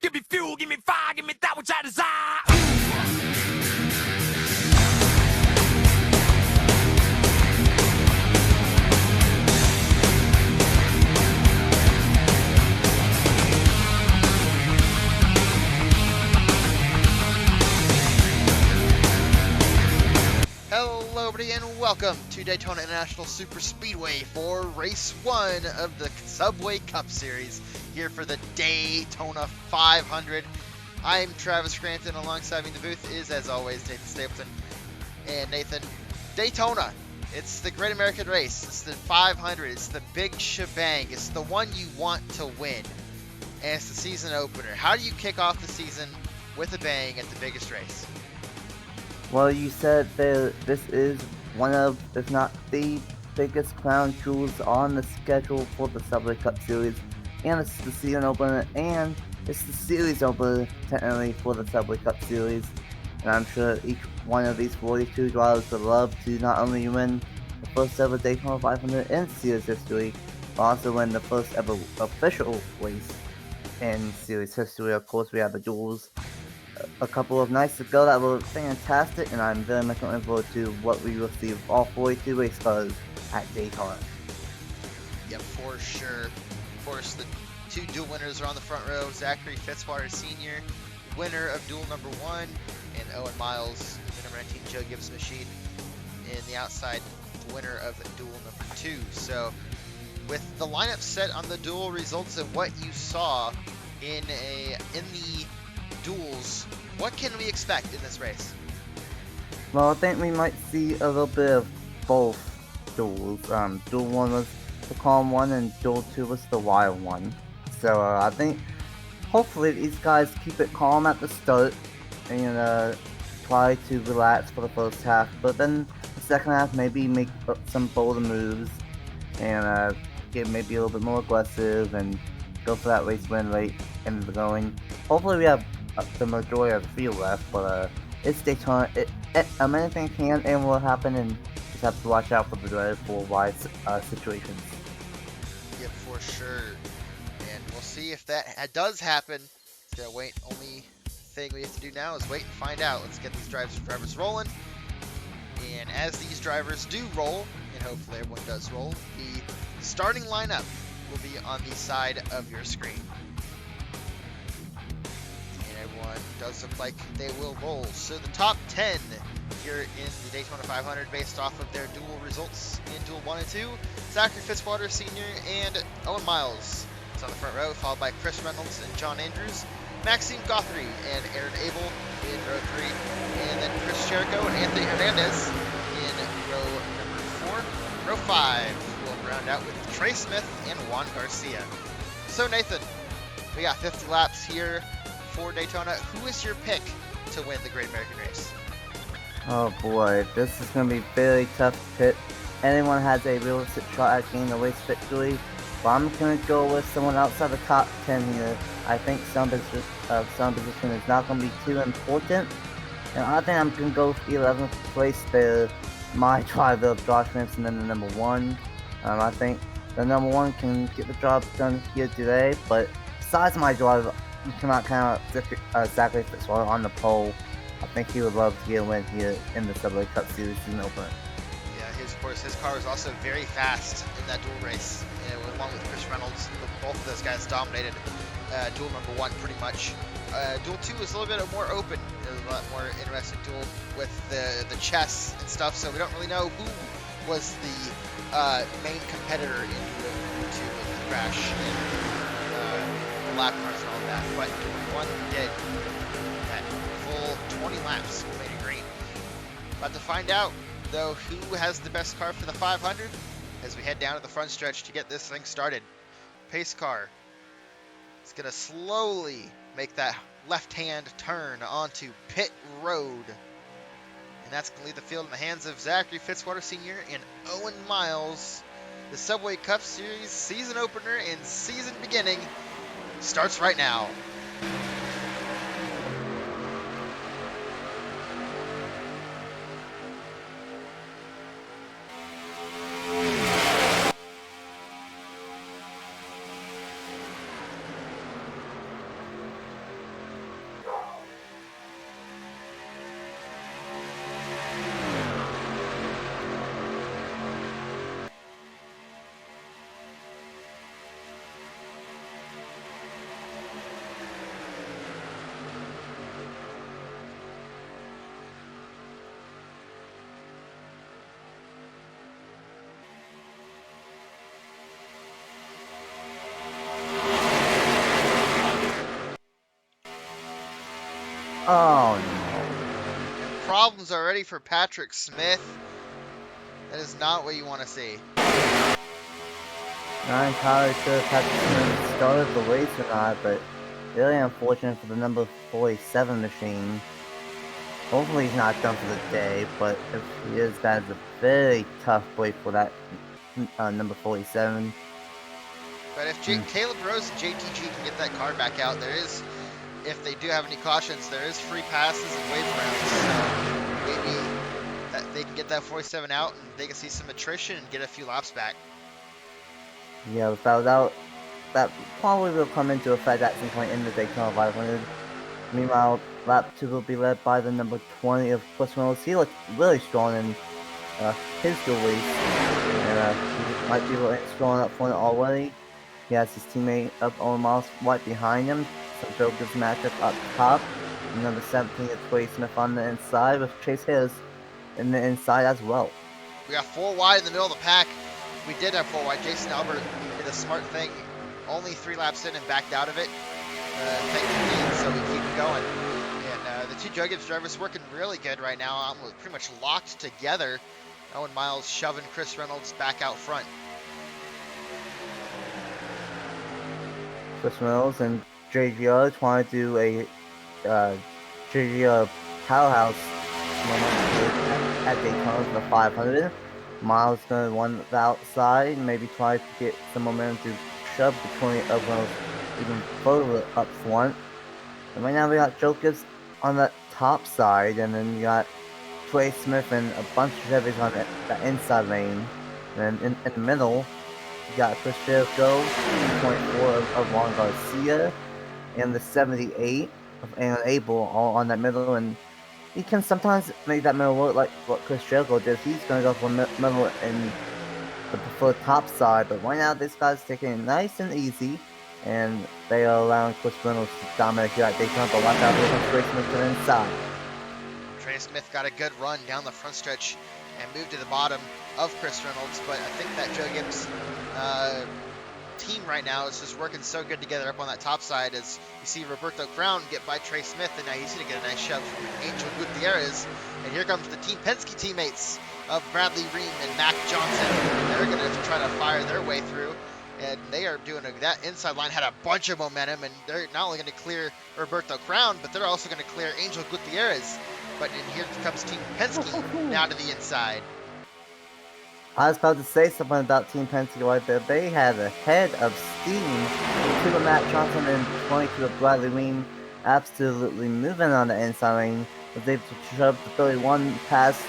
Give me fuel, give me fire, give me that which I desire. Hello everybody and welcome to Daytona International Super Speedway for race 1 of the Subway Cup Series here for the Daytona 500. I'm Travis Scranton. Alongside me in the booth is, as always, Nathan Stapleton. And Nathan, Daytona, it's the Great American Race. It's the 500. It's the big shebang. It's the one you want to win. And it's the season opener. How do you kick off the season with a bang at the biggest race? Well, you said that this is one of, if not the biggest crown jewels on the schedule for the Subway Cup Series, and it's the season opener, and it's the series opener, technically, for the Subway Cup Series. And I'm sure each one of these 42 drivers would love to not only win the first ever Daytona 500 in series history, but also win the first ever official race in series history. Of course, we have the duels a couple of nights ago that were fantastic, and I'm very much looking forward to what we will see with all 42 race cars at Daytona. Yep, for sure. Of course, the two duel winners are on the front row. Zachary Fitzwater Sr., winner of duel number 1, and Owen Miles, the number 19 Joe Gibbs machine, in the outside, winner of duel number 2. So, with the lineup set on the duel results and what you saw in the duels, what can we expect in this race? Well, I think we might see a little bit of both duels. Duel 1 was the calm one, and Duel 2 was the wild one. So I think hopefully these guys keep it calm at the start and try to relax for the first half, but then the second half maybe make some bolder moves and get maybe a little bit more aggressive and go for that race win late in the going. Hopefully we have the majority of the field left, but it's Daytona. Anything can and will happen, and just have to watch out for the dreaded four-wide situations. Yep, for sure. And we'll see if that does happen. Gotta wait. Only thing we have to do now is wait and find out. Let's get these drivers rolling. And as these drivers do roll, and hopefully everyone does roll, the starting lineup will be on the side of your screen. Everyone does look like they will roll. So the top 10 here in the Daytona 500 based off of their duel results in Duel 1 and 2. Zachary Fitzwater Sr. and Owen Miles is on the front row, followed by Chris Reynolds and John Andrews, Maxime Guthrie and Aaron Abel in row 3, and then Chris Jericho and Anthony Hernandez in row number 4. Row 5 will round out with Trey Smith and Juan Garcia. So Nathan, we got 50 laps here for Daytona. Who is your pick to win the Great American Race? Oh boy, this is going to be very tough to pick. Anyone has a realistic shot at getting the race victory, but I'm going to go with someone outside the top 10 here. I think some position is not going to be too important, and I think I'm going to go with the 11th place there, my driver of Josh Manson in the number 1. I think the number 1 can get the job done here today, but besides my driver, you cannot count out Zachary Fitzwater on the pole. I think he would love to get a win here in the Subway Cup Series season opener. Yeah, of course, his car was also very fast in that duel race, along with Chris Reynolds. Both of those guys dominated duel number 1 pretty much. Duel 2 was a little bit more open. It was a lot more interesting duel with the chess and stuff, so we don't really know who was the main competitor in Duel 2 with the crash and lap cars and all of that, but one did that full 20 laps made it green. About to find out, though, who has the best car for the 500 as we head down to the front stretch to get this thing started. Pace car is going to slowly make that left-hand turn onto pit road. And that's going to leave the field in the hands of Zachary Fitzwater Sr. and Owen Miles. The Subway Cup Series season opener and season beginning starts right now. Oh no. And problems already for Patrick Smith. That is not what you want to see. Not entirely sure if Patrick Smith started the race or not, but really unfortunate for the number 47 machine. Hopefully he's not done for the day, but if he is, that is a very tough break for that number 47. But if Caleb Rose and JTG can get that car back out, there is, if they do have any cautions, there is free passes and wave rounds. So maybe that they can get that 47 out and they can see some attrition and get a few laps back. Yeah, without doubt, that probably will come into effect at some point in the Daytona 500. Meanwhile, lap 2 will be led by the number 20 of Chris Reynolds. He looked really strong in his dual race, and he might be looking strong up front already. He has his teammate up on miles right behind him, so Joe gives matchup up top. And number 17 is Trey Smith on the inside, with Chase Harris in the inside as well. We got 4 wide in the middle of the pack. We did have 4 wide. Jason Albert did a smart thing, only 3 laps in and backed out of it. Thankfully, so we keep it going. And the 2 Joe Gibbs drivers working really good right now. We're pretty much locked together. Owen Miles shoving Chris Reynolds back out front. Chris Reynolds and JGR trying to do a JGR powerhouse moment at Daytona for the 500. Miles going to run the outside, maybe try to get some momentum to shove the 20 of Reynolds even further up front. And right now we got Joe Gibbs on the top side, and then you got Trey Smith and a bunch of Chevys on the inside lane. And in the middle, you got Chris Jericho, 24 of Juan Garcia, and the 78 of Aaron Abel all on that middle. And he can sometimes make that middle look like what Chris Jericho did. He's going to go for middle in the preferred top side, but right now this guy's taking it nice and easy, and they are allowing Chris Reynolds to dominate here at Daytona, but watch out, here comes Trey Smith to the inside. Trey Smith got a good run down the front stretch and moved to the bottom of Chris Reynolds, but I think that Joe Gibbs team right now is just working so good together up on that top side, as you see Roberto Crown get by Trey Smith, and now he's going to get a nice shove from Angel Gutierrez. And here comes the Team Penske teammates of Bradley Ream and Mac Johnson. They're going to try to fire their way through, and they are doing that inside line had a bunch of momentum, and they're not only going to clear Roberto Crown, but they're also going to clear Angel Gutierrez. But in here comes Team Penske now to the inside. I was about to say something about Team Penske right there. They had a head of steam. 2 of Matt Johnson and 22 of Bradley Ream absolutely moving on the inside lane. Was able to shove the 31 past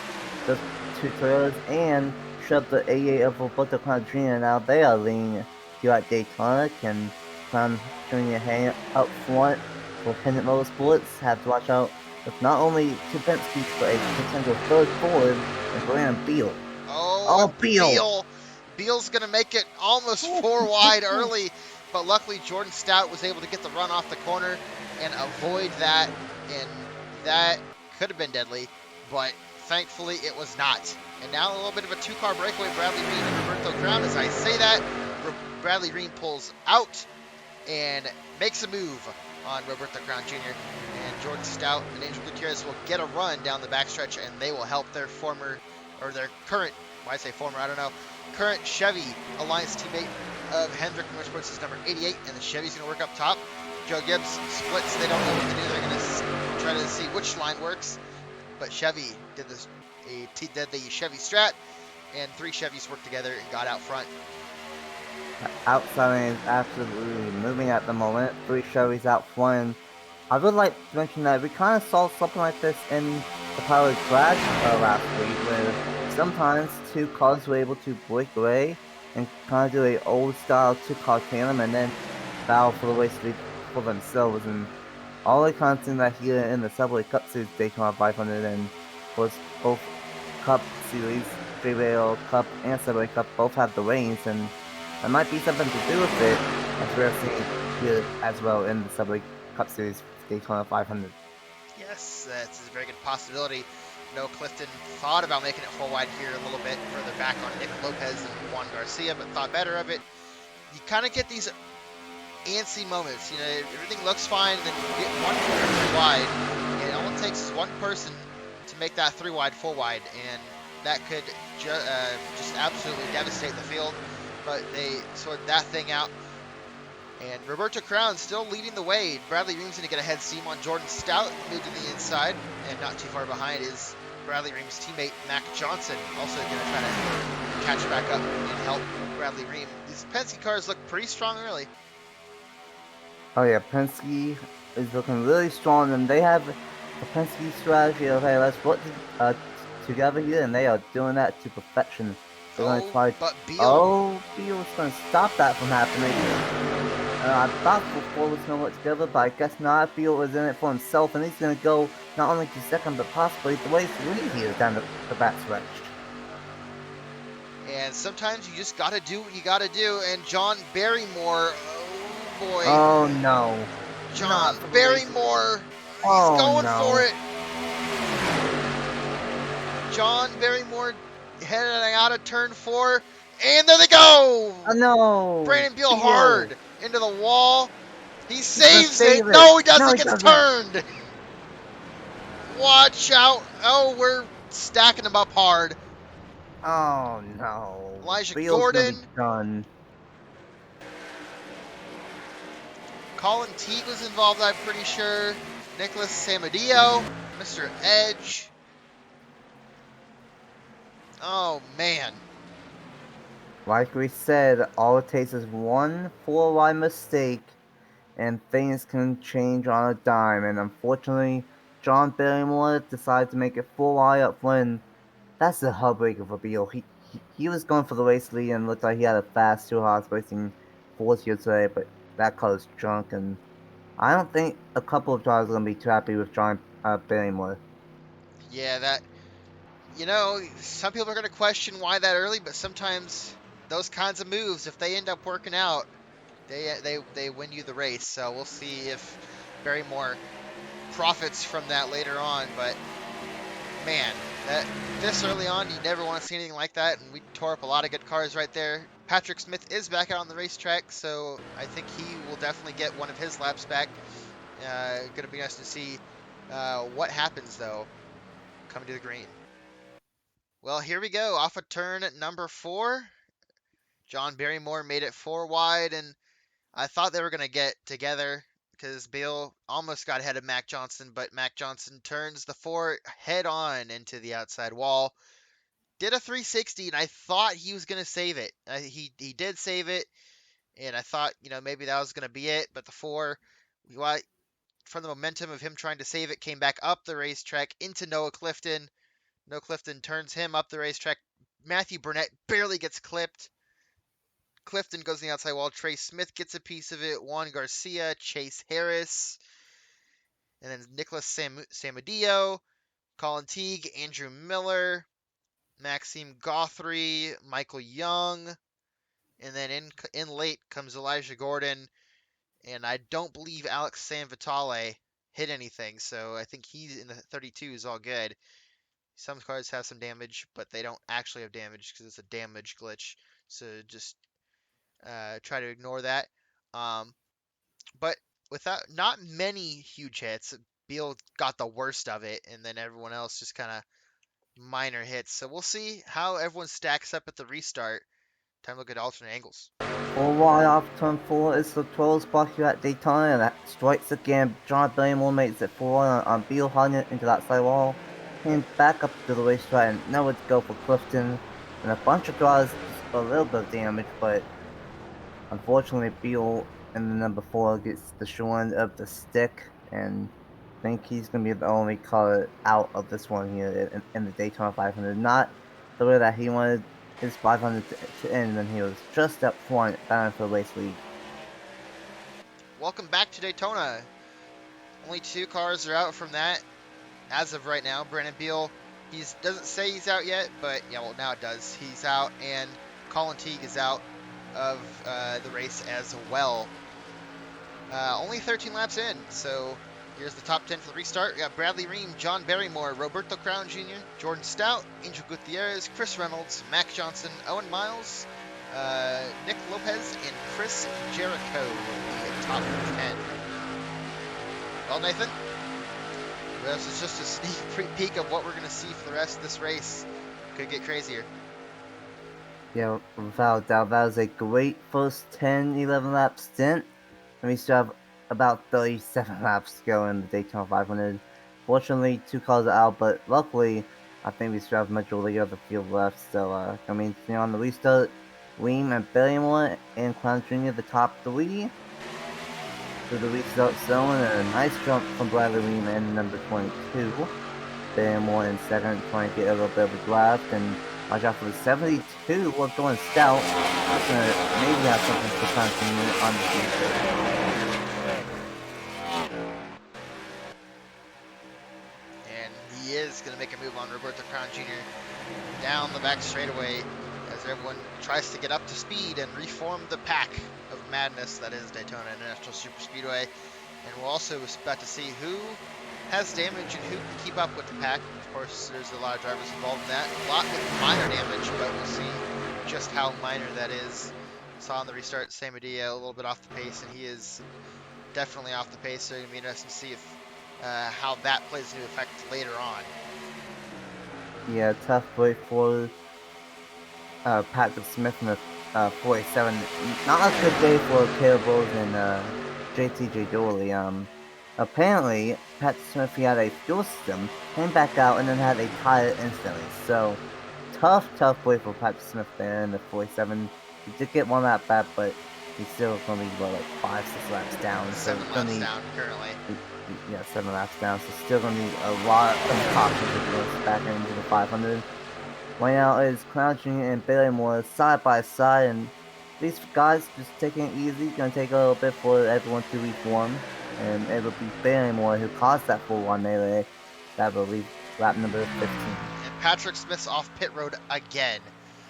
the 2 Toyotas and shove the 88 of Roberto Crown Jr. Now they are leading here at Daytona. Can Crown Jr. hang up front for Pendant Motorsports? Have to watch out with not only 2 Penske, but a potential third forward and Brandon Beal. Oh, Beal. Beal's going to make it almost 4 wide early, but luckily Jordan Stout was able to get the run off the corner and avoid that, and that could have been deadly, but thankfully it was not. And now a little bit of a 2-car breakaway, Bradley Ream and Roberto Crown. As I say that, Bradley Ream pulls out and makes a move on Roberto Crown Jr. And Jordan Stout and Angel Gutierrez will get a run down the backstretch, and they will help their current, why I say former, I don't know, current Chevy Alliance teammate of Hendrick Motorsports is number 88, and the Chevy's going to work up top. Joe Gibbs splits, they don't know what to do, they're going to try to see which line works, but Chevy did the Chevy strat, and 3 Chevys worked together and got out front. Outside lane is absolutely moving at the moment. 3 Chevys out front. I would like to mention that we kind of saw something like this in the Pilot Crash last week, where sometimes 2 cars were able to break away and kind of do a old style 2-car tandem and then battle for the race lead for themselves. And all the kind of thing that here in the Subway Cup Series Daytona 500, and of course both Cup Series, Freeway Cup and Subway Cup both have the reins, and that might be something to do with it, as we're seeing here as well in the Subway Cup Series Daytona 500. Yes, that's a very good possibility. No, Clifton thought about making it 4 wide here a little bit further back on Nick Lopez and Juan Garcia, but thought better of it. You kind of get these antsy moments. You know, everything looks fine, and then you get 1 corner 3 wide, and takes is one person to make that 3 wide, 4 wide, and that could just absolutely devastate the field. But they sorted that thing out. And Roberto Crown still leading the way. Bradley Ream's going to get a head steam on Jordan Stout, moved to the inside, and not too far behind is Bradley Ream's teammate Mac Johnson, also going to try to catch back up and help Bradley Ream. These Penske cars look pretty strong early. Oh yeah, Penske is looking really strong, and they have the Penske strategy of, hey, let's work together here, and they are doing that to perfection. They're gonna try. But Beal. Oh, Beal's gonna stop that from happening. I thought Ford was gonna work together, but I guess not. Beal was in it for himself, and he's gonna go not only to second, but possibly the way to lead here down the back stretch. And sometimes you just gotta do what you gotta do. And John Barrymore, oh boy. Oh no. John Barrymore, he's going for it. John Barrymore heading out of turn 4, and there they go. Oh no. Brandon Beal hard into the wall. He saves it. No, he doesn't. Gets turned. Watch out. Oh, we're stacking them up hard. Oh no. Elijah Beal's Gordon. Done. Colin Teague was involved, I'm pretty sure. Nicholas Samudio, Mr. Edge. Oh man. Like we said, all it takes is one 4-wide mistake and things can change on a dime, and unfortunately John Barrymore decided to make it 4-wide up front. That's a heartbreaker for Beal. He was going for the race lead and looked like he had a fast 2 horse racing 4 here today, but that car is junk, and I don't think a couple of drivers are going to be too happy with John Barrymore. Yeah, that, you know, some people are going to question why that early, but sometimes those kinds of moves, if they end up working out, they win you the race. So we'll see if Barrymore profits from that later on. But man, this early on, you never want to see anything like that, and we tore up a lot of good cars right there. Patrick Smith is back out on the racetrack, so I think he will definitely get one of his laps back. Going to be nice to see what happens, though, coming to the green. Well, here we go. Off of turn number 4. John Barrymore made it 4 wide, and I thought they were going to get together because Beal almost got ahead of Mac Johnson, but Mac Johnson turns the 4 head on into the outside wall. Did a 360, and I thought he was going to save it. He did save it, and I thought, you know, maybe that was going to be it, but the 4, from the momentum of him trying to save it, came back up the racetrack into Noah Clifton. Noah Clifton turns him up the racetrack. Matthew Burnett barely gets clipped. Clifton goes on the outside wall. Trey Smith gets a piece of it. Juan Garcia, Chase Harris, and then Nicholas Samudio, Colin Teague, Andrew Miller, Maxime Guthrie, Michael Young, and then in late comes Elijah Gordon, and I don't believe Alex Sanvitale hit anything, so I think he's in the 32 is all good. Some cars have some damage, but they don't actually have damage because it's a damage glitch, so just try to ignore that. But without not many huge hits, Beal got the worst of it, and then everyone else just kind of minor hits. So we'll see how everyone stacks up at the restart. Time to look at alternate angles. 4 wide off turn 4 is the 12 spot here at Daytona, and that strikes again. John Barrymore makes it 4 wide on Beal hunting it into that side wall. And back up to the racetrack, and now let's go for Clifton. And a bunch of guys, a little bit of damage, but unfortunately Beal in the number 4 gets the short end of the stick, and I think he's going to be the only car out of this one here in the Daytona 500. Not the way that he wanted his 500 to end, and he was just up front, bound for the race lead. Welcome back to Daytona. Only 2 cars are out from that as of right now. Brandon Beal, he doesn't say he's out yet, but yeah, well, now it does. He's out, and Colin Teague is out of the race as well. Only 13 laps in, so here's the top 10 for the restart. We got Bradley Ream, John Barrymore, Roberto Crown Jr., Jordan Stout, Angel Gutierrez, Chris Reynolds, Mac Johnson, Owen Miles, Nick Lopez, and Chris Jericho, the top 10. Well, Nathan, This is just a sneak peek of what we're going to see for the rest of this race. Could get crazier. Yeah, without a doubt, that was a great first 10-11 lap stint. And we still have about 37 laps to go in the Daytona 500. Fortunately, 2 cars are out, but luckily, I think we still have majority of the field left. So, on the restart, Weem and Barrymore and Clown Jr. the top 3 through the restart zone, and a nice jump from Bradley Weem in number 22. Barrymore in second, trying to get a little bit of a draft, and watch out for the 72 of going stout. That's gonna maybe have something for Clown Jr. on the future. He is going to make a move on Roberto Crown Jr. down the back straightaway as everyone tries to get up to speed and reform the pack of madness that is Daytona International Super Speedway. And we're also about to see who has damage and who can keep up with the pack. Of course, there's a lot of drivers involved in that. A lot with minor damage, but we'll see just how minor that is. Saw on the restart, Samadea a little bit off the pace, and he is definitely off the pace, so it'll be interesting to see if how that plays into effect later on. Yeah, tough break for Patrick Smith in the 47. Not a good day for Caleb Rose and JTJ Dooley. Apparently, Patrick Smith, he had a fuel system, came back out, and then had a tire instantly. So, tough break for Patrick Smith there in the 47. He did get 1 lap back, but he's still going to be, like 5-6 laps down. 7 laps down currently. Yeah, 7 laps down, so still gonna need a lot of caution to get back into the 500. Right now is Clown Jr. and Barrymore side by side, and these guys just taking it easy. Gonna take a little bit for everyone to reform, and it will be Barrymore who caused that full one melee. That will leave lap number 15. And Patrick Smith's off pit road again.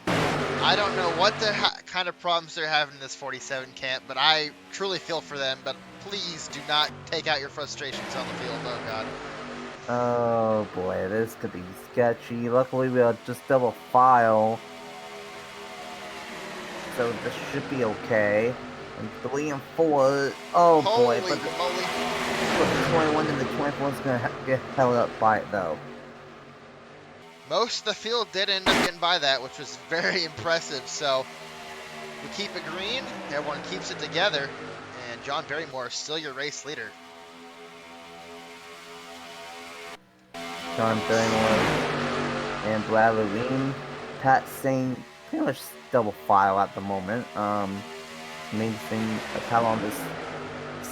I don't know what the kind of problems they're having in this 47 camp, but I truly feel for them. But please do not take out your frustrations on the field. Oh, God. Oh, boy. This could be sketchy. Luckily, we'll just double file. So this should be okay. And 3 and 4. Oh, Holy boy. But moly. the 21 and the 24 is going to get held up by it, though. Most of the field did end up getting by that, which was very impressive. So we keep it green. Everyone keeps it together. And John Barrymore is still your race leader. John Barrymore and Bradley Weem. Pat Sane pretty much double file at the moment. Main thing of how long this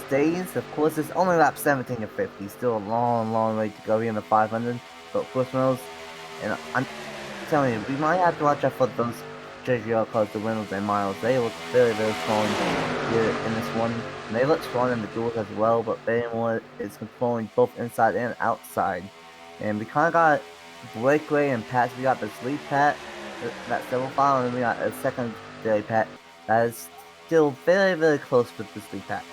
stays. Of course, it's only lap 17 to 50. Still a long way to go here in the 500. But of course, Reynolds, and I'm telling you, we might have to watch out for those JGL cars, the Reynolds and Miles. They look very strong here in this one. And they look strong in the duels as well, but Barrymore is controlling both inside and outside. And we kind of got breakaway and Pat. We got this lead Pat, that double file, and then we got a secondary Pat that is still very close with this lead Pat.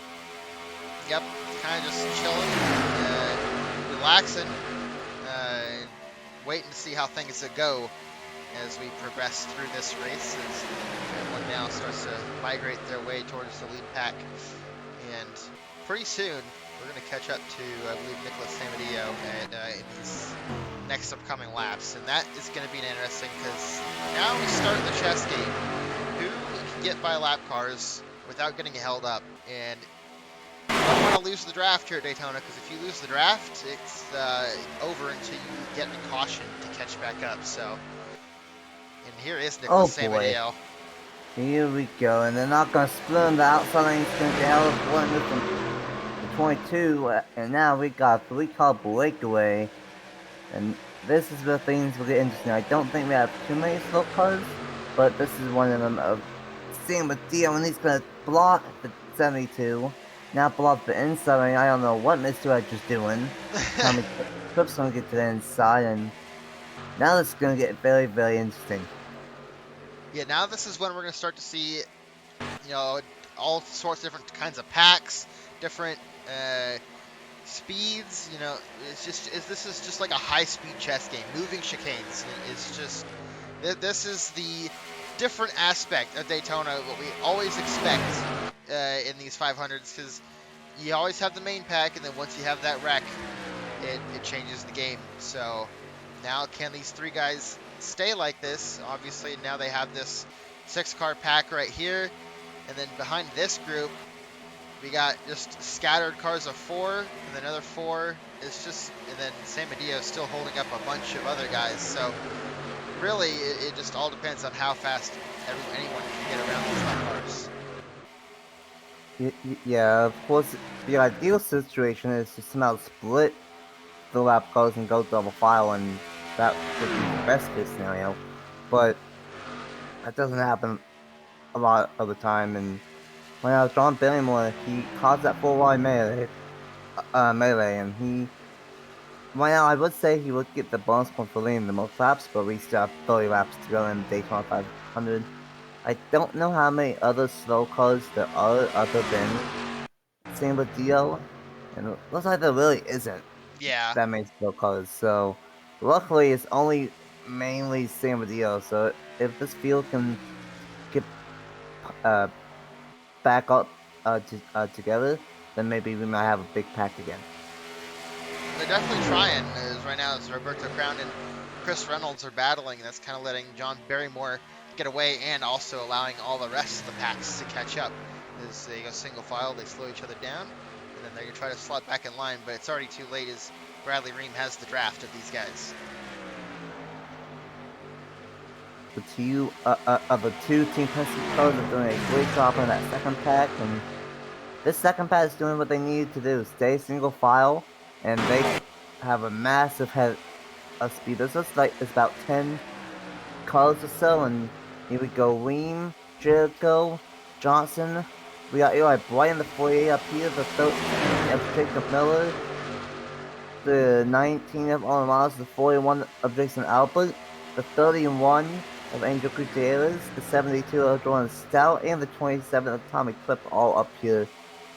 Yep, kind of just chilling, relaxing, waiting to see how things go as we progress through this race. As everyone now starts to migrate their way towards the lead pack, and pretty soon we're going to catch up to, I believe, Nicholas Samadillo in these next upcoming laps, and that is going to be interesting because now we start the chess game. Who can get by lap cars without getting held up? And you don't want to lose the draft here at Daytona, because if you lose the draft, it's over until you get a caution to catch back up. So, and here is Nicholas Samadillo. Here we go, and they're not going to split on the outside lane. He's going to get held up one from 22, and now we got a 3-car breakaway. And this is where things will get interesting. I don't think we have too many slow cars, but this is one of them. Seeing with Dio, and he's going to block the 72. Now block the inside lane. I don't know what Mr. Edge is doing. Tommy Clip's going to get to the inside, and now this is going to get very interesting. Yeah, now this is when we're going to start to see, you know, all sorts of different kinds of packs, different speeds. You know, this is just like a high-speed chess game. Moving chicanes is just, this is the different aspect of Daytona, what we always expect in these 500s, because you always have the main pack, and then once you have that wreck, it changes the game. So now can these 3 guys stay like this? Obviously now they have this 6-car pack right here, and then behind this group we got just scattered cars of 4, and then another 4. It's just, and then San Medeo still holding up a bunch of other guys. So really, it just all depends on how fast anyone can get around these lap cars. Yeah, of course, the ideal situation is to somehow split the lap cars and go double file, and that would be the best case scenario. But that doesn't happen a lot of the time, and when I was John Barrymore, he caused that 4-wide melee, and he, right now I would say he would get the bonus point for leading the most laps, but we still have 30 laps to go in Daytona 500. I don't know how many other slow cars there are other than San Diego, and it looks like there really isn't Yeah. that many slow cars, so luckily it's only mainly San Diego, so if this field can get back up together, then maybe we might have a big pack again. They're definitely trying. As right now, as Roberto Crown and Chris Reynolds are battling, that's kind of letting John Barrymore get away, and also allowing all the rest of the packs to catch up. As they go single file, they slow each other down, and then they're gonna try to slot back in line. But it's already too late, as Bradley Ream has the draft of these guys. The two Team Penske cars are doing a great job on that second pack, and this second pack is doing what they need to do: stay single file, and they have a massive head of speed. This looks like it's about 10 cars or so, and here we go: Ream, Jericho, Johnson. We got Eli Bright in the 48 up here, the 13 of Jacob Miller, the 19 of Owen Miles, the 41 of Jason Albert, the 31 of Angel Gutierrez, the 72 of Jordan Stout, and the 27 of Tommy Clip all up here.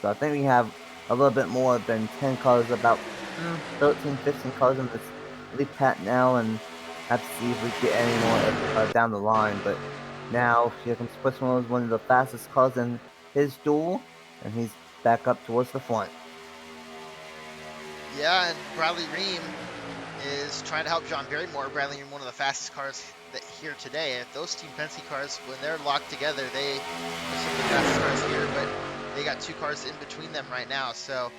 So I think we have a little bit more than 10 cars, about 13, 15 cars in this lead pack now, and have to see if we get any more down the line. But now here comes Chris Reynolds, one of the fastest cars in his duel, and he's back up towards the front. Yeah, and Bradley Ream is trying to help John Barrymore. Bradley Ream, one of the fastest cars here today. If those Team Penske cars, when they're locked together, they're some of the fastest cars here, but they got 2 cars in between them right now. So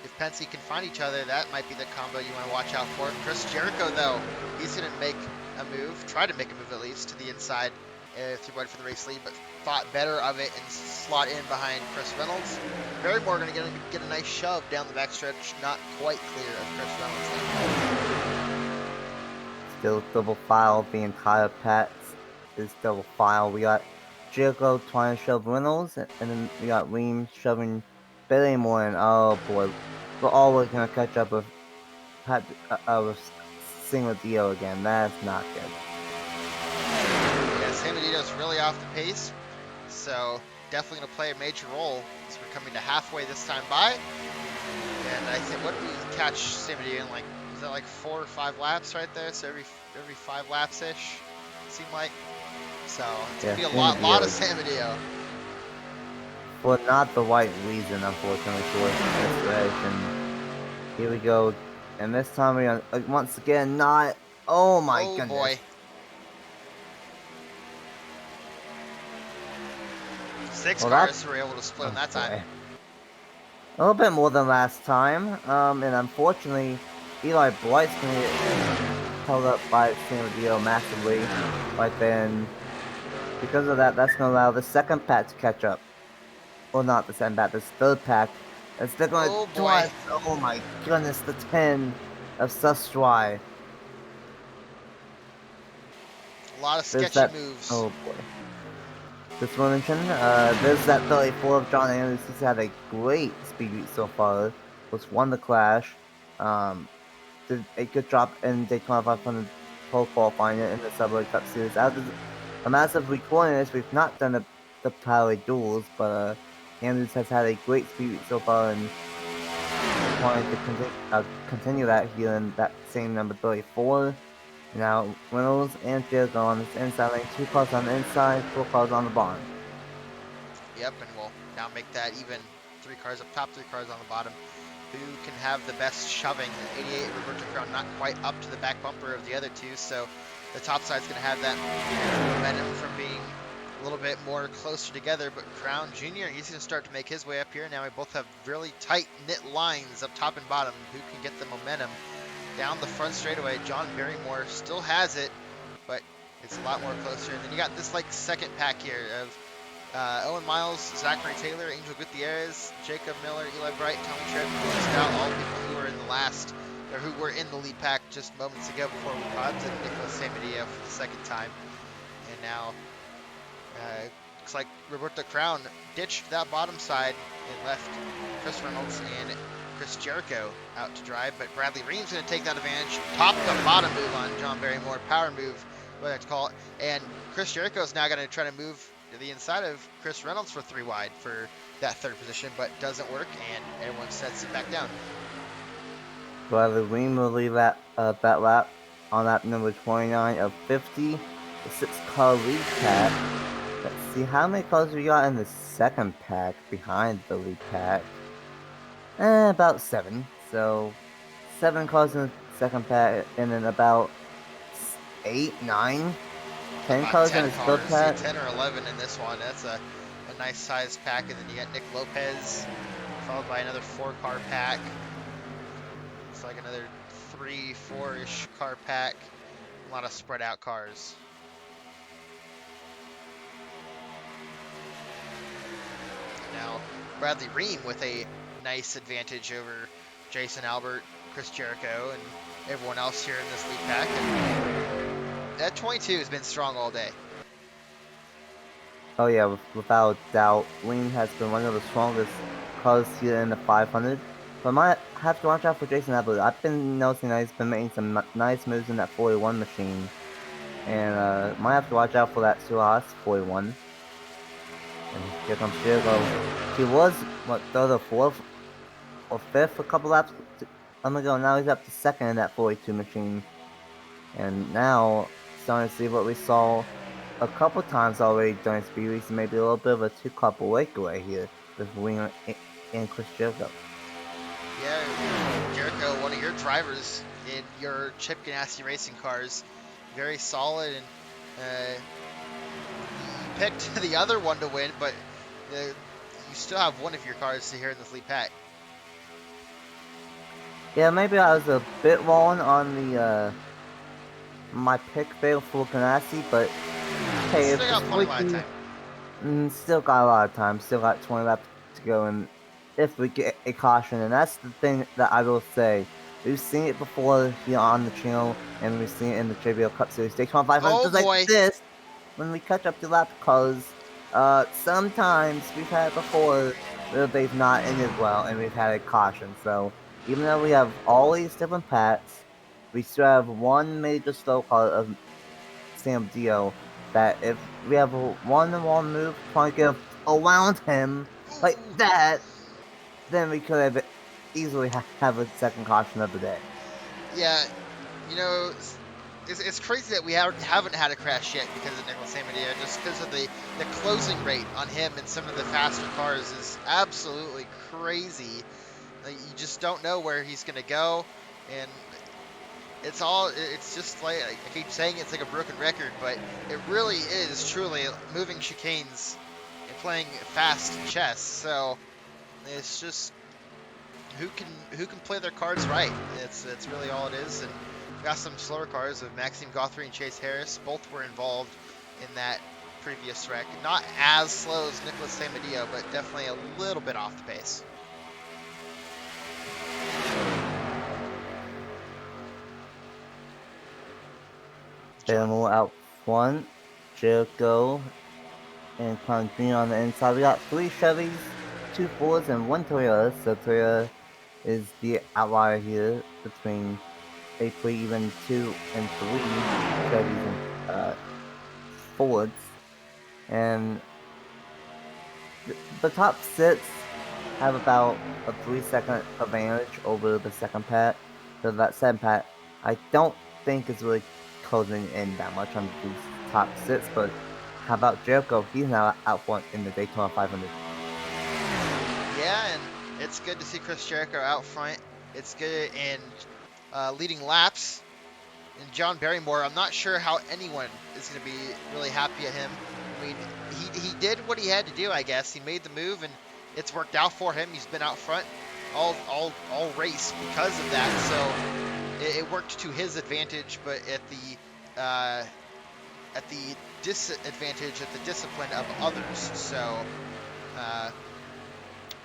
if Penske can find each other, that might be the combo you want to watch out for. Chris Jericho, though, he's going to make a move, try to make a move at least, to the inside to run for the race lead, but thought better of it and slot in behind Chris Reynolds. Barrymore going to get a nice shove down the backstretch, not quite clear of Chris Reynolds. Still double file, the entire pack is double file. We got Jericho trying to shove Reynolds, and then we got Ream shoving Barrymore, and oh boy, we're always going to catch up with Single Dio again. That's not good. Yeah, San Benito's really off the pace, so definitely going to play a major role as we're coming to halfway this time by. And I think, what did we catch San Benito in, like, was that like 4 or 5 laps right there? So every 5 laps-ish, seemed like. So it's going to be a lot of San Benito. For not the right reason, unfortunately, for this race. And here we go. And this time we are, once again, not... Oh my goodness. Boy. 6 cars were able to split on that time. A little bit more than last time. And unfortunately, Eli Bright's going to get held up by San Diego massively right then. Because of that, that's going to allow the second pack to catch up. Well, not the second pack, this third pack. And still going to drive. Oh my goodness, the 10 of Sustry. A lot of sketchy moves. Oh boy. Just want to mention, there's that 34 of John Andrews. He's had a great speed beat so far. Was won the Clash. Did a good job in Daytona 500 pole qualifying it in the Subway Cup Series. Out of a massive recording this, we've not done the Power duels, but Andrews has had a great speed beat so far, and wanting to continue that here in that same number 34. Now, Reynolds and Jericho on this inside lane, 2 cars on the inside, 4 cars on the bottom. Yep, and we'll now make that even 3 cars up top, 3 cars on the bottom. who can have the best shoving. 88 Roberto Crown not quite up to the back bumper of the other two, so the top side's going to have that momentum from being a little bit more closer together. But Crown Jr., he's going to start to make his way up here. Now we both have really tight knit lines up top and bottom. Who can get the momentum down the front straightaway? John Barrymore still has it, but it's a lot more closer. And then you got this like second pack here of Owen Miles, Zachary Taylor, Angel Gutierrez, Jacob Miller, Eli Bright, Tommy Tripp, Stout, all people who were in the last, or who were in the lead pack just moments ago before we caught up to Nicholas Samadillo for the second time. And now, looks like Roberto Crown ditched that bottom side and left Chris Reynolds and Chris Jericho out to drive, but Bradley Ream's going to take that advantage, top to bottom move on John Barrymore, power move, whatever to call it, and Chris Jericho's now going to try to move to the inside of Chris Reynolds for 3 wide for that third position, but doesn't work, and everyone sets it back down. Bradley Ream will lead that lap on lap number 29 of 50, the 6-car lead pack. Let's see how many cars we got in the second pack behind the lead pack. About 7. So 7 cars in the second pack, and then about 8, 9, 10 cars in the third pack. 10 or 11 in this one. That's a nice size pack, and then you got Nick Lopez, followed by another 4-car pack. It's like another 3, 4-ish car pack. A lot of spread out cars. Now Bradley Ream with a nice advantage over Jason Albert, Chris Jericho, and everyone else here in this lead pack. And that 22 has been strong all day. Oh yeah, without doubt, Ream has been one of the strongest cars here in the 500. But I might have to watch out for Jason Albert. I've been noticing that he's been making some nice moves in that 41 machine. And might have to watch out for that Suarez 41. And here comes Jericho. He was, what, third or fourth or fifth a couple laps ago. Now he's up to second in that 42 machine. And now, starting to see what we saw a couple times already during Speed Weeks, maybe a little bit of a 2-car breakaway here with Ream and Chris Jericho. Yeah, Jericho, one of your drivers in your Chip Ganassi racing cars, very solid, and you picked the other one to win, but you still have one of your cars here in this lead pack. Yeah, maybe I was a bit wrong on the my pick there for Ganassi, but hey, still got plenty of time. Still got a lot of time. Still got 20 laps to go, and if we get a caution, and that's the thing that I will say. We've seen it before here on the channel, and we've seen it in the JBL Cup Series Daytona 500 just like this, when we catch up to lap, because sometimes we've had it before where they've not ended well, and we've had a caution. So even though we have all these different packs, we still have one major slow car of Sam Dio that if we have a one-on-one move trying to get around him like that, then we could have easily have a second caution of the day. Yeah, you know, it's crazy that we haven't had a crash yet because of Nicholas Samadillo, just because of the closing rate on him and some of the faster cars is absolutely crazy. You just don't know where he's going to go, and it's just like, I keep saying it's like a broken record, but it really is truly moving chicanes and playing fast chess. So it's just who can play their cards right. It's really all it is. And we got some slower cars of Maxime Guthrie and Chase Harris. Both were involved in that previous wreck. Not as slow as Nicholas Samadillo, but definitely a little bit off the pace. Animal out front, Jericho and Crown Jr. on the inside. We got 3 Chevys, 2 Fords, and 1 Toyota. So Toyota is the outlier here between basically even 2 and 3 Chevys and Fords. And the top 6 have about a 3-second advantage over the second pack. So that second pack, I don't think is really closing in that much on these top 6, but how about Jericho? He's now out front in the Daytona 500. Yeah, and It's good to see Chris Jericho out front. It's good in leading laps. And John Barrymore, I'm not sure how anyone is going to be really happy at him. I mean, he did what he had to do, I guess. He made the move, and it's worked out for him. He's been out front all race because of that. So it worked to his advantage, but at the disadvantage of the discipline of others. So,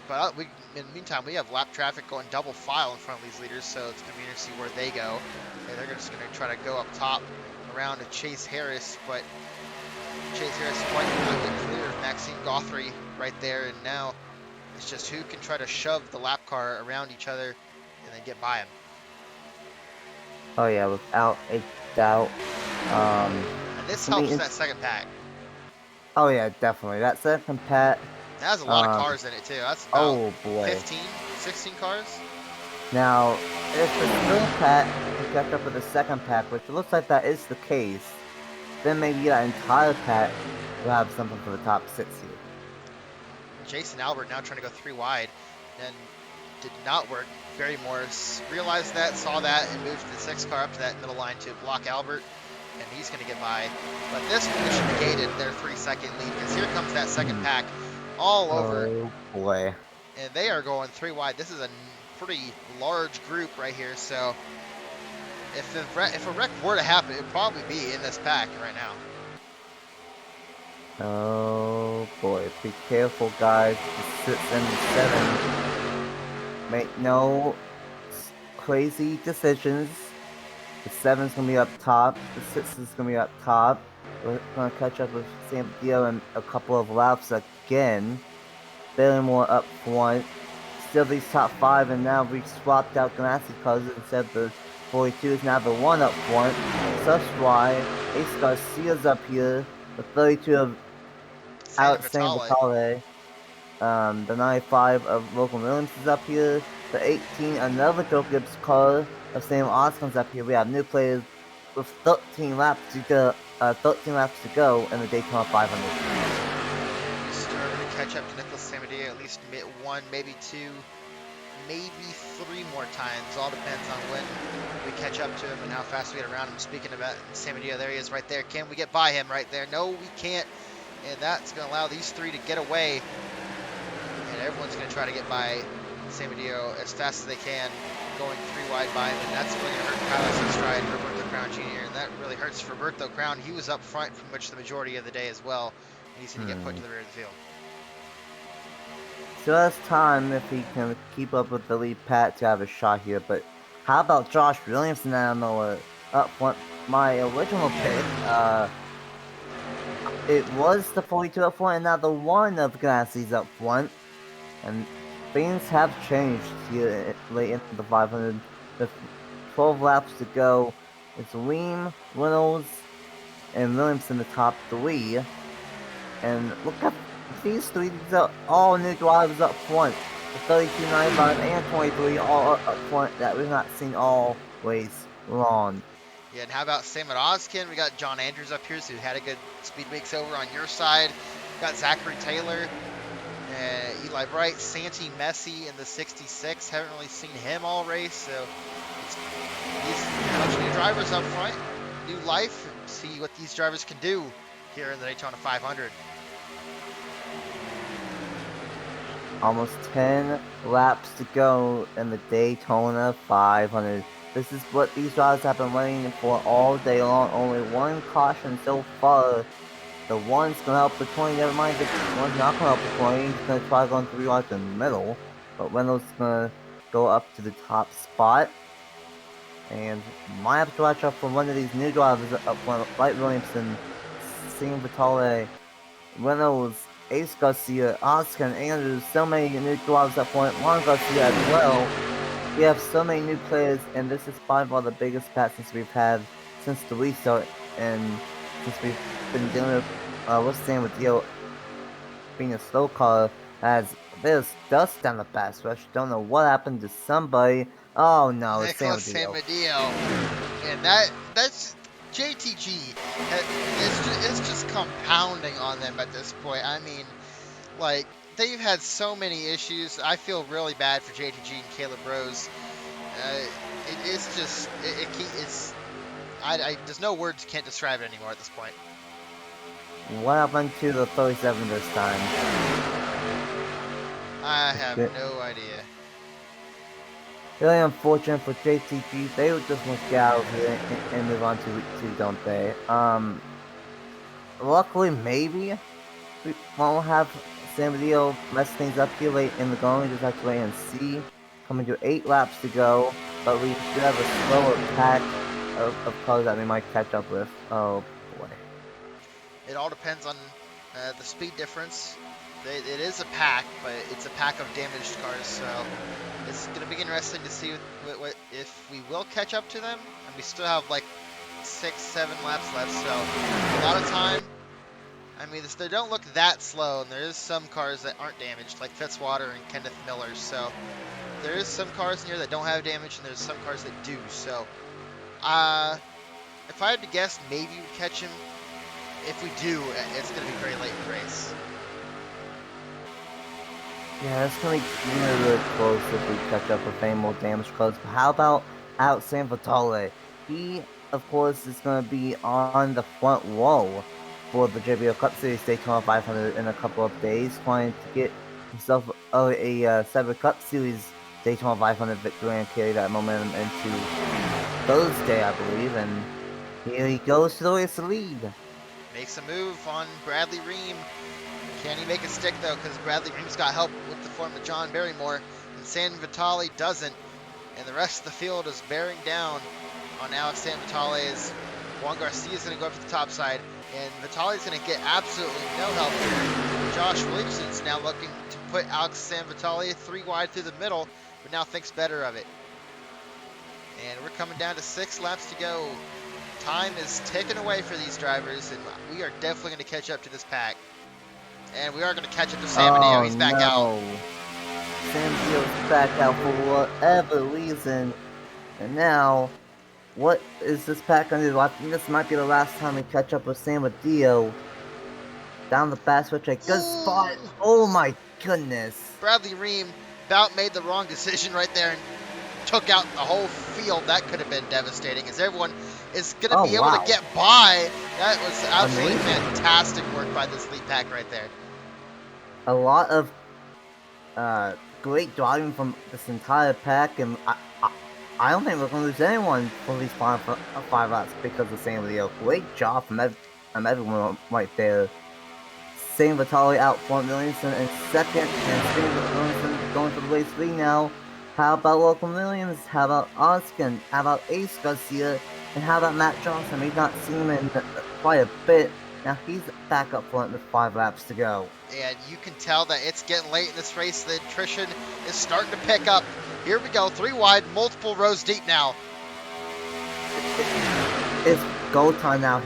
but in the meantime, we have lap traffic going double file in front of these leaders, so it's going to be interesting to see where they go. And they're just going to try to go up top around to Chase Harris, but Chase Harris quite not get clear of Maxine Guthrie right there, and now it's just who can try to shove the lap car around each other and then get by him. Oh yeah, without a doubt. And this helps that second pack. Oh yeah, definitely. That second pack. That has a lot of cars in it too. That's about 15, 16 cars. Now, if the third pack can catch up with the second pack, which it looks like that is the case, then maybe that entire pack will have something for the top 6 here. Jason Albert now trying to go 3 wide, and did not work. Barry Morris realized that, saw that, and moved the 6 car up to that middle line to block Albert, and he's going to get by. But this position negated their 3-second lead, because here comes that second pack all over. Oh boy. And they are going 3 wide. This is a pretty large group right here, so if a wreck were to happen, it'd probably be in this pack right now. Oh boy, be careful guys. The 6 and the 7 make no crazy decisions. The 7's gonna be up top, the 6 is gonna be up top. We're gonna catch up with Sam Dio in a couple of laps again. Barrymore up front. Still these top 5, and now we swapped out Ganassi cars instead of the 42 is now the 1 up front. Such why Ace Garcia's up here. The 32 of Alex Vitale. The 95 of Logan Williams is up here. The 18, another Joe Gibbs car of Sam Oskin's up here. We have new players with 13 laps to go. 13 laps to go in the Daytona 500. We started to catch up to Nicholas Samadea at least 1, maybe 2, maybe 3 more times. All depends on when we catch up to him and how fast we get around him. Speaking about Samadea, there he is right there. Can we get by him right there? No, we can't. And that's going to allow these 3 to get away. And everyone's going to try to get by Samadeo as fast as they can, going 3 wide by him. And that's really going to hurt Kyle's stride, Roberto Crown Jr. And that really hurts Roberto Crown. He was up front for much the majority of the day as well. And he's going to get put to the rear of the field. So that's time if he can keep up with the lead Pat to have a shot here. But how about Josh Williamson? I don't know up front. My original pick, it was the 42 up front, and now the 1 of Ganassi's up front. And things have changed here late into the 500. With 12 laps to go, it's Weem, Reynolds, and Williamson the top 3. And look at these 3. These are all new drivers up front. The 32, 95, and 23 all up front that we've not seen all race long. Yeah, and how about Sam Oskin? We got John Andrews up here, so who had a good speed weeks over on your side. Got Zachary Taylor, Eli Bright, Santi Messi in the 66. Haven't really seen him all race, so it's a bunch of new drivers up front. New life, and see what these drivers can do here in the Daytona 500. Almost 10 laps to go in the Daytona 500. This is what these drivers have been waiting for all day long. Only 1 caution so far. The 1's going to help the 20. Never mind, the 1's not going to help the 20. He's going to try going 3 wide in the middle. But Reynolds is going to go up to the top spot. And might have to watch out for one of these new drivers up front, like Williamson, Sam Vitale, Reynolds, Ace Garcia, Oscar, Andrews. So many new drivers up front. Juan Garcia as well. We have so many new players, and this is by far the biggest patch we've had since the restart, and since we've been dealing with what's saying with Dio being a slow car, as there's dust down the pass rush. Don't know what happened to somebody. Oh no, it's Samadeo. And that's JTG. It's just compounding on them at this point. I mean, like, they've had so many issues. I feel really bad for JTG and Caleb Rose. It's just, it's, there's no words can't describe it anymore at this point. What happened to the 37 this time? I have no idea. Really unfortunate for JTG. They would just want to get out of here and move on to week 2, don't they? Luckily, maybe we won't have San Diego mess things up here late in the going. Just have to wait and see. Coming to 8 laps to go, but we do have a slower pack of cars that we might catch up with. Oh boy. It all depends on the speed difference. It is a pack, but it's a pack of damaged cars, so it's going to be interesting to see what if we will catch up to them. And we still have like 6-7 laps left, so a lot of time. I mean, they don't look that slow, and there is some cars that aren't damaged, like Fitzwater and Kenneth Miller. So there is some cars in here that don't have damage, and there's some cars that do. So if I had to guess, maybe we catch him. If we do, it's going to be very late in the race. Yeah, it's going to be really close if we catch up with any more damaged cars. But how about Alex Vitale? He, of course, is going to be on the front row for the JBL Cup Series Daytona 500 in a couple of days, trying to get himself a Seven Cup Series Daytona 500 victory and carry that momentum into Thursday, I believe. And here he goes to the race lead. Makes a move on Bradley Ream. Can he make a stick, though? Because Bradley Ream's got help with the form of John Barrymore, and San Vitale doesn't. And the rest of the field is bearing down on Alex San Vitale as Juan Garcia's going to go up to the top side, and Vitale's going to get absolutely no help here. Josh Williamson's now looking to put Alex San Vitale 3 wide through the middle, but now thinks better of it. And we're coming down to 6 laps to go. Time is ticking away for these drivers, and we are definitely going to catch up to this pack. And we are going to catch up to Sam Mateo. He's back out. Sam Mateo's back out for whatever reason. And now, what is this pack going to do? I think this might be the last time we catch up with San Mateo. Down the back switch, a good spot. Oh my goodness. Bradley Ream about made the wrong decision right there and took out the whole field. That could have been devastating, as everyone is going to be able to get by. That was absolutely fantastic work by this lead pack right there. A lot of great driving from this entire pack, and I don't think we're going to lose anyone for these final 5 laps because of San Mateo. Great job from everyone right there. San Vitale out front, Williamson in second, and San Williamson going for the race lead now. How about Logan Williams? How about Oskin? How about Ace Garcia? And how about Matt Johnson? We've not seen him in quite a bit. Now he's back up front with 5 laps to go. And you can tell that it's getting late in this race. The attrition is starting to pick up. Here we go, 3 wide, multiple rows deep now. It's go time now.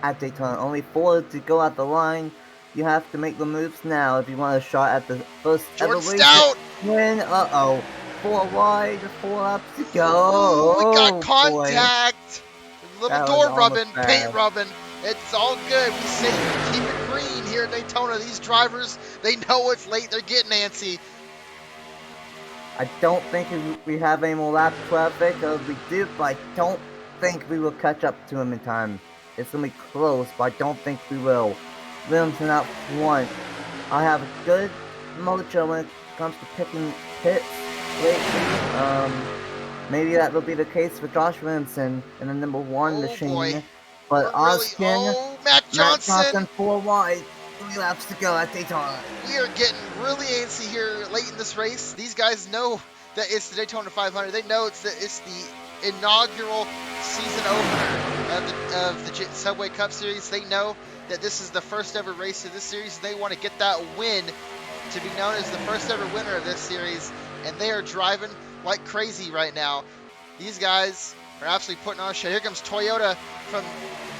At Daytona, only 4 to go at the line. You have to make the moves now if you want a shot at the first Jordan Stout win. 4 wide, 4 laps to go. Oh, we got contact. Boy. Little door rubbing, paint rubbing. It's all good. We say keep it green here at Daytona. These drivers, they know it's late. They're getting antsy. I don't think we have any more lap traffic. We do, but I don't think we will catch up to him in time. It's going to be close, but I don't think we will. Williamson out front. I have a good mojo when it comes to picking hits lately. Maybe that will be the case for Josh Williamson in the number 1 machine. Boy. But Oskin, Matt Johnson 4 wide, 3 laps to go at Daytona. We are getting really antsy here late in this race. These guys know that it's the Daytona 500. They know it's the inaugural season opener of the Subway Cup Series. They know that this is the first ever race of this series. They want to get that win to be known as the first ever winner of this series, and they are driving like crazy right now. These guys are absolutely putting on a show. Here comes Toyota from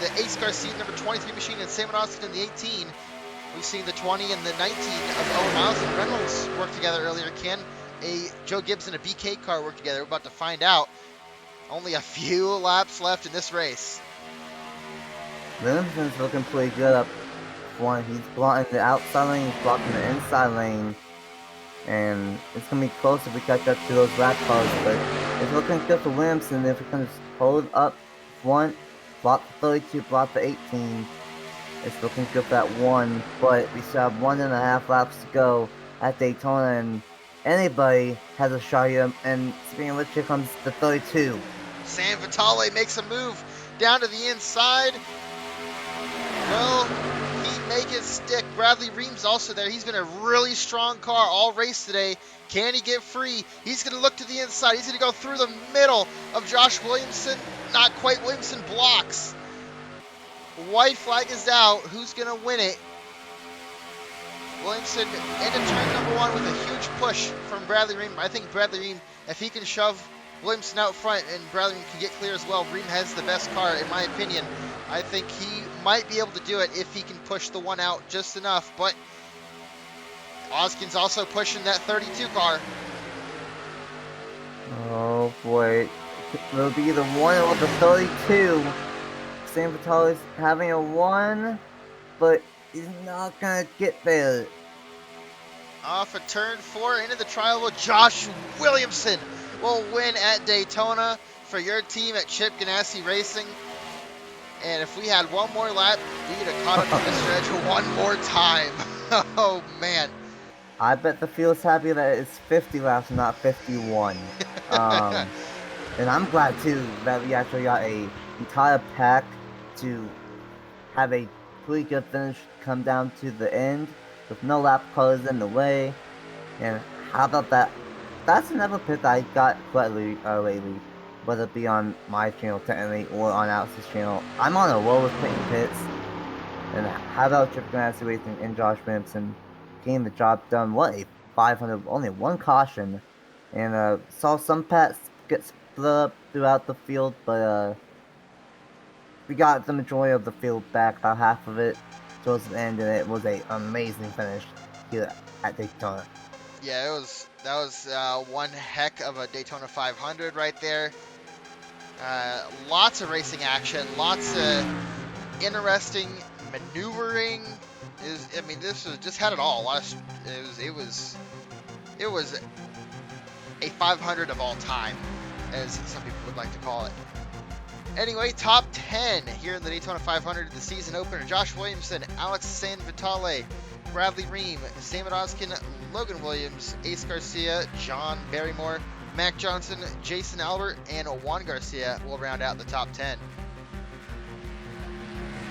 the Ace Garcia number 23 machine and Sam Austin in the 18. We've seen the 20 and the 19 of Owen Miles and Reynolds work together earlier. Can a Joe Gibbs and a BK car work together? We're about to find out. Only a few laps left in this race. Williamson's looking pretty good up F1. He's blocking the outside lane, he's blocking the inside lane. And it's going to be close if we catch up to those lap cars, but it's looking good for Williamson if we can just hold up front, block the 32, block the 18. It's looking good for that one, but we still have 1.5 laps to go at Daytona, and anybody has a shot here. And speaking of which, here comes the 32. Sam Vitale makes a move down to the inside. Will he make it stick? Bradley Ream's also there. He's been a really strong car all race today. Can he get free? He's going to look to the inside. He's going to go through the middle of Josh Williamson. Not quite. Williamson blocks. White flag is out. Who's going to win it? Williamson into turn number 1 with a huge push from Bradley Ream. I think Bradley Ream, if he can shove Williamson out front and Bradley Ream can get clear as well, Ream has the best car in my opinion. I think he might be able to do it if he can push the one out just enough, but Oskin's also pushing that 32 car. Oh boy, it'll be the 1 or the 32. Sam Vitale's having a 1, but he's not gonna get there. Off of turn 4 into the trial, Josh Williamson will win at Daytona for your team at Chip Ganassi Racing. And if we had one more lap, we would have caught up to Mr. Edge one more time. Oh, man. I bet the field's happy that it's 50 laps, not 51. And I'm glad, too, that we actually got a entire pack to have a pretty good finish come down to the end with no lap cars in the way. And how about that? That's another pit that I got quite lately. Whether it be on my channel technically or on Alex's channel. I'm on a roll with picking pits. And how about Chip Ganassi Racing and Josh Williamson getting the job done? What a 500, only 1 caution. And saw some pats get split up throughout the field, but we got the majority of the field back, about half of it towards the end, and it was an amazing finish here at Daytona. Yeah, that was one heck of a Daytona 500 right there. Lots of racing action, lots of interesting maneuvering. This was just had it all. It was a 500 of all time, as some people would like to call it. Anyway, top 10 here in the Daytona 500, the season opener. Josh Williamson, Alex San Vitale, Bradley Ream, Sam Oskin, Logan Williams, Ace Garcia, John Barrymore, Mac Johnson, Jason Albert, and Juan Garcia will round out the top 10.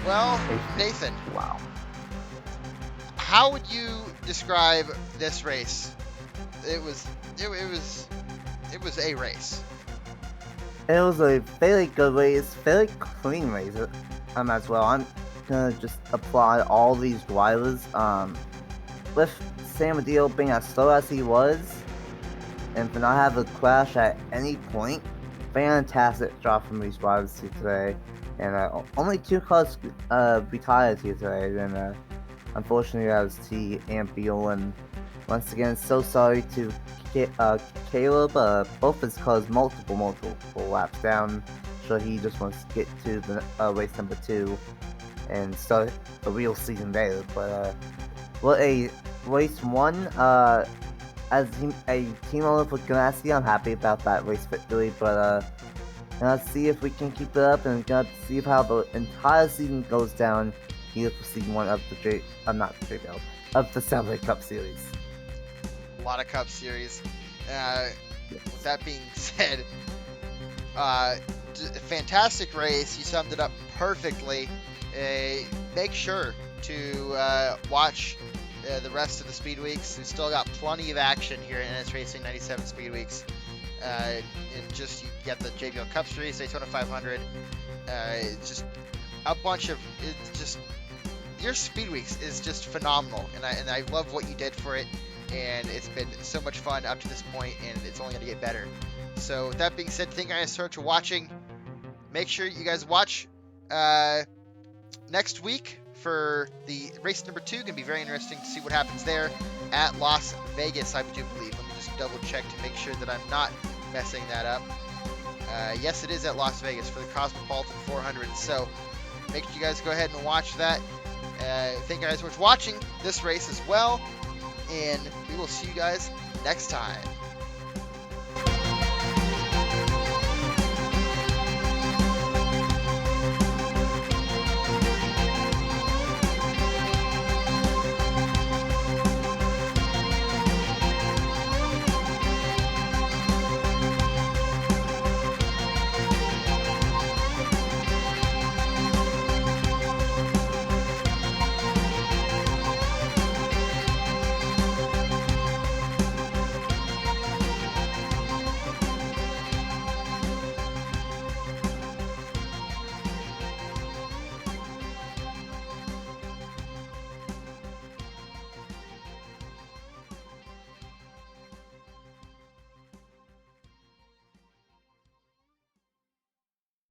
Well, Nathan. Wow. How would you describe this race? It was a race. It was a fairly good race, fairly clean race as well. I'm gonna just applaud all these drivers. With Sam Adil being as slow as he was, and for not having a crash at any point, fantastic job from these drivers here today. And only 2 cars retired here today, and unfortunately that was T and Beal. And once again, so sorry to Caleb. Both his cars multiple laps down, so he just wants to get to the race number 2 and start a real season there. But what a race 1. As a team owner for Ganassi, I'm happy about that race victory. But let's see if we can keep it up, and gonna see how the entire season goes down here for season 1 of the of the Celebrate Cup Series. A lot of Cup Series. With that being said, fantastic race. You summed it up perfectly. Make sure to watch the rest of the Speed Weeks. We've still got plenty of action here in NS Racing 97 Speed Weeks. And just you get the JBL Cup Series, Daytona 500. It's just a bunch of your Speed Weeks is just phenomenal, and I love what you did for it. And it's been so much fun up to this point, and it's only going to get better. So with that being said, thank you guys so much for watching. Make sure you guys watch next week for the race number 2. Going to be very interesting to see what happens there at Las Vegas, I do believe. Let me just double check to make sure that I'm not messing that up. Yes, it is at Las Vegas for the Cosmopolitan 400. So make sure you guys go ahead and watch that. Thank you guys for watching this race as well, and we will see you guys next time.